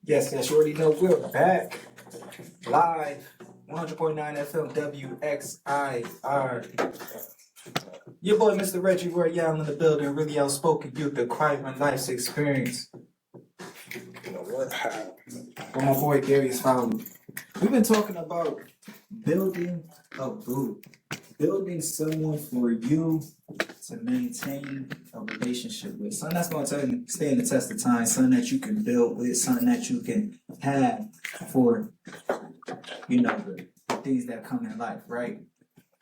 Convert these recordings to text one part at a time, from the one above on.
Yes, you already know we're back live 100.9 FM WXIR. Your boy Mr. Reggie Roy Young in the building, really outspoken youth, acquiring life's experience. You know what? With my boy Darius Fowler. We've been talking about building a boo, building someone for you to maintain a relationship with, something that's going to stand the test of time, something that you can build with, something that you can have for, the things that come in life, right?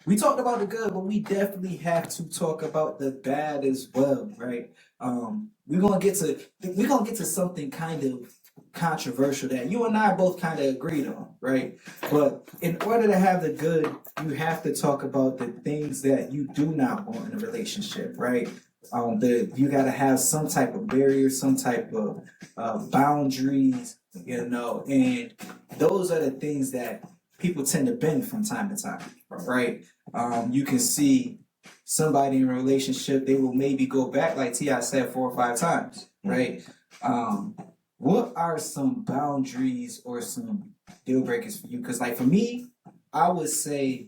We talked about the good, but we definitely have to talk about the bad as well, right? We're gonna get to something kind of controversial that you and I both kind of agreed on, right? But in order to have the good, you have to talk about the things that you do not want in a relationship, right? You got to have some type of barrier, some type of boundaries, and those are the things that people tend to bend from time to time, right? You can see somebody in a relationship, they will maybe go back, like T.I. said, 4 or 5 times, right? What are some boundaries or some deal breakers for you? Because, like, for me, I would say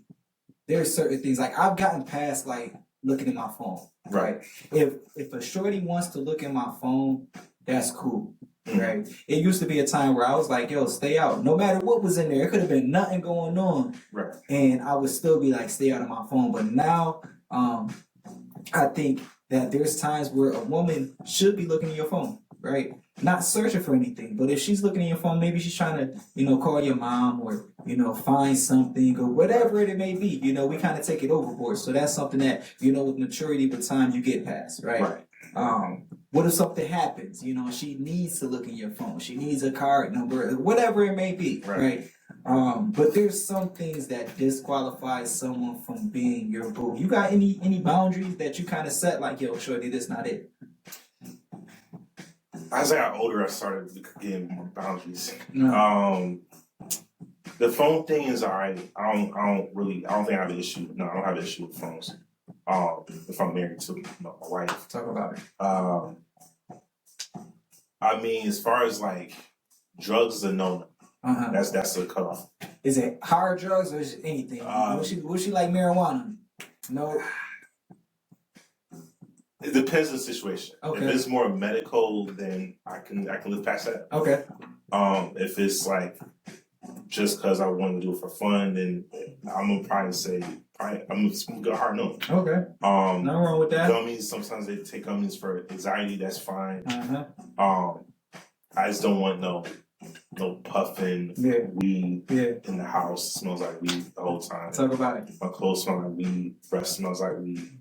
there's certain things, like, I've gotten past, like, looking at my phone, right? If a shorty wants to look at my phone, that's cool, right? It used to be a time where I was like, yo, stay out. No matter what was in there, it could have been nothing going on, right? And I would still be like, stay out of my phone. But now, I think that there's times where a woman should be looking at your phone, right? Not searching for anything, but if she's looking at your phone, maybe she's trying to, call your mom or, find something or whatever it may be. We kind of take it overboard. So that's something that, with maturity, with time, you get past, right? What if something happens? She needs to look at your phone. She needs a card number, whatever it may be, right? But there's some things that disqualify someone from being your boo. You got any boundaries that you kind of set, like, yo, shorty, this not it? As I got older, I started getting more boundaries. No. The phone thing is alright. I don't think I have an issue. No, I don't have an issue with phones. If I'm married to my wife. Talk about it. I mean, as far as like drugs is a no. That's a cutoff. Is it hard drugs or is it anything? Would she like marijuana? No. It depends on the situation. Okay. If it's more medical, then I can live past that. Okay. If it's like just because I want to do it for fun, then I'm gonna probably say I'm gonna go hard no. Okay. Nothing wrong with that. Gummies. Sometimes they take gummies for anxiety. That's fine. I just don't want no puffing weed in the house. It smells like weed the whole time. Talk about it. My clothes smell like weed. Breath smells like weed.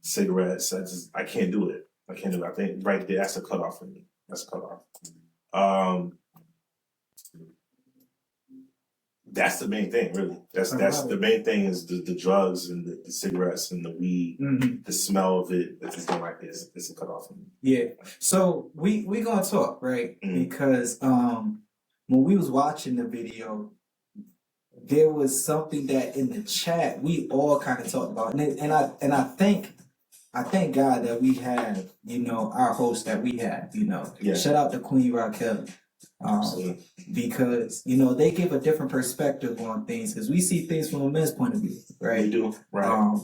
Cigarettes. I can't do it. I think right there, that's a cutoff for me. That's a cutoff. That's the main thing, really. That's the main thing is the drugs and the cigarettes and the weed, the smell of it. It's just like this. It's a cutoff for me. Yeah. So we gonna talk, right? Because when we was watching the video, there was something that in the chat we all kind of talked about, and I thank God that we have, our host that we have, Shout out to Queen Raquel. Because, they give a different perspective on things, because we see things from a man's point of view, right? We do, right.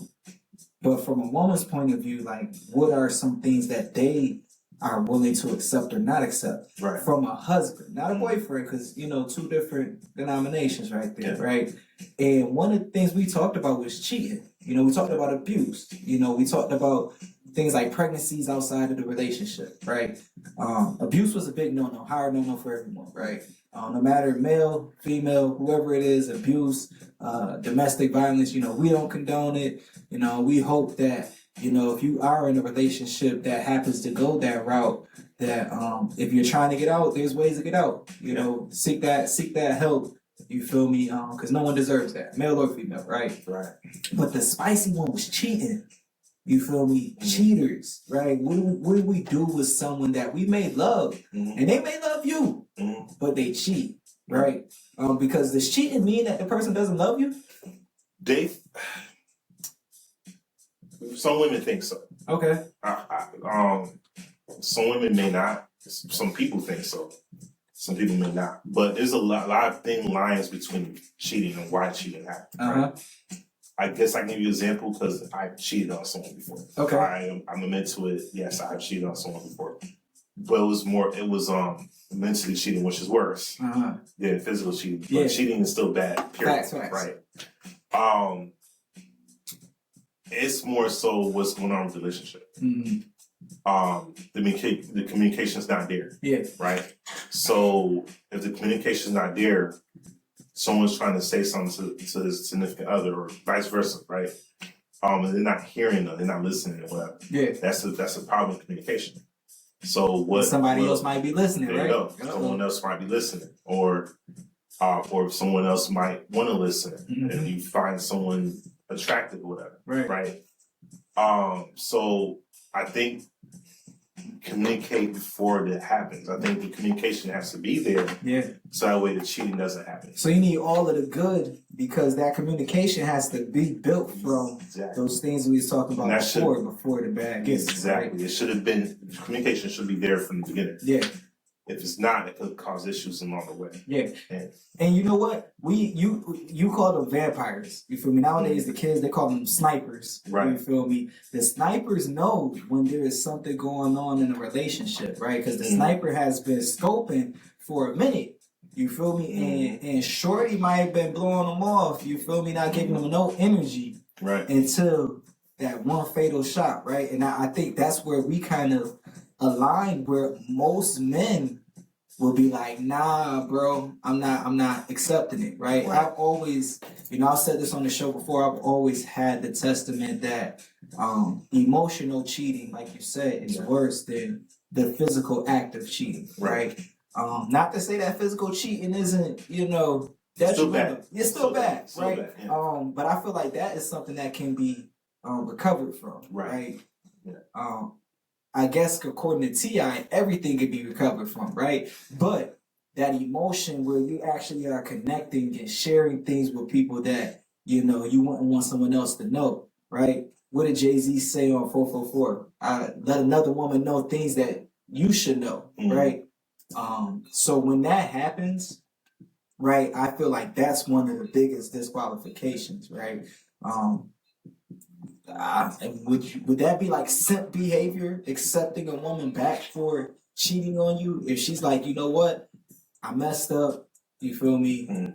But from a woman's point of view, like, what are some things that they are willing to accept or not accept from a husband, not a boyfriend, because, 2 different denominations right there, right? And one of the things we talked about was cheating. We talked about abuse. We talked about things like pregnancies outside of the relationship, right? Abuse was a big no-no, hard no-no for everyone, right? No matter male, female, whoever it is, abuse, domestic violence, we don't condone it. We hope that, if you are in a relationship that happens to go that route, that if you're trying to get out, there's ways to get out. Seek that help. You feel me? Because no one deserves that, male or female, right? Right. But the spicy one was cheating. You feel me? Cheaters, right? What do we do with someone that we may love, and they may love you, but they cheat, right? Because does cheating mean that the person doesn't love you? Some women think so. Okay. Some women may not. Some people think so. Some people may not. But there's a lot of thin lines between cheating and why cheating happens. Right? I guess I can give you an example because I've cheated on someone before. Okay. I'm admit to it. Yes, I've cheated on someone before. But it was mentally cheating, which is worse than physical cheating. But Yeah. cheating is still bad, period. Facts. Right. It's more so what's going on with the relationship. The communication's not there. Yeah. Right. So if the communication's not there, someone's trying to say something to his significant other, or vice versa, right? And they're not hearing them, they're not listening, or whatever. Yeah. That's a problem with communication. So what? Somebody else might be listening, there right? You go. Someone else might be listening, or someone else might want to listen. If you find someone attractive, or whatever, right? So I think communicate before it happens. I think the communication has to be there. Yeah. So that way the cheating doesn't happen. So you need all of the good because that communication has to be built from those things we was talking about before the bad gets. Exactly. Right? It should have been, communication should be there from the beginning. Yeah. If it's not, it could cause issues along the way. Yeah. And you know what? You call them vampires. You feel me? Nowadays the kids, they call them snipers. Right. You feel me? The snipers know when there is something going on in a relationship, right? Because the sniper has been scoping for a minute. You feel me? And Shorty might have been blowing them off. You feel me? Not giving them no energy. Right. Until that one fatal shot, right? And I think that's where we kind of align, where most men will be like, nah, bro, I'm not accepting it, right? I've always, I've said this on the show before, I've always had the testament that emotional cheating, like you said, is worse than the physical act of cheating, right? Not to say that physical cheating isn't, still bad. It's still bad, still right? Bad, yeah. But I feel like that is something that can be recovered from, right? Yeah. I guess according to T.I., everything can be recovered from, right? But that emotion where you actually are connecting and sharing things with people that, you wouldn't want someone else to know, right? What did Jay-Z say on 444? Let another woman know things that you should know, right? So when that happens, right, I feel like that's one of the biggest disqualifications, right? Would that be like simp behavior, accepting a woman back for cheating on you? If she's like, you know what, I messed up, you feel me?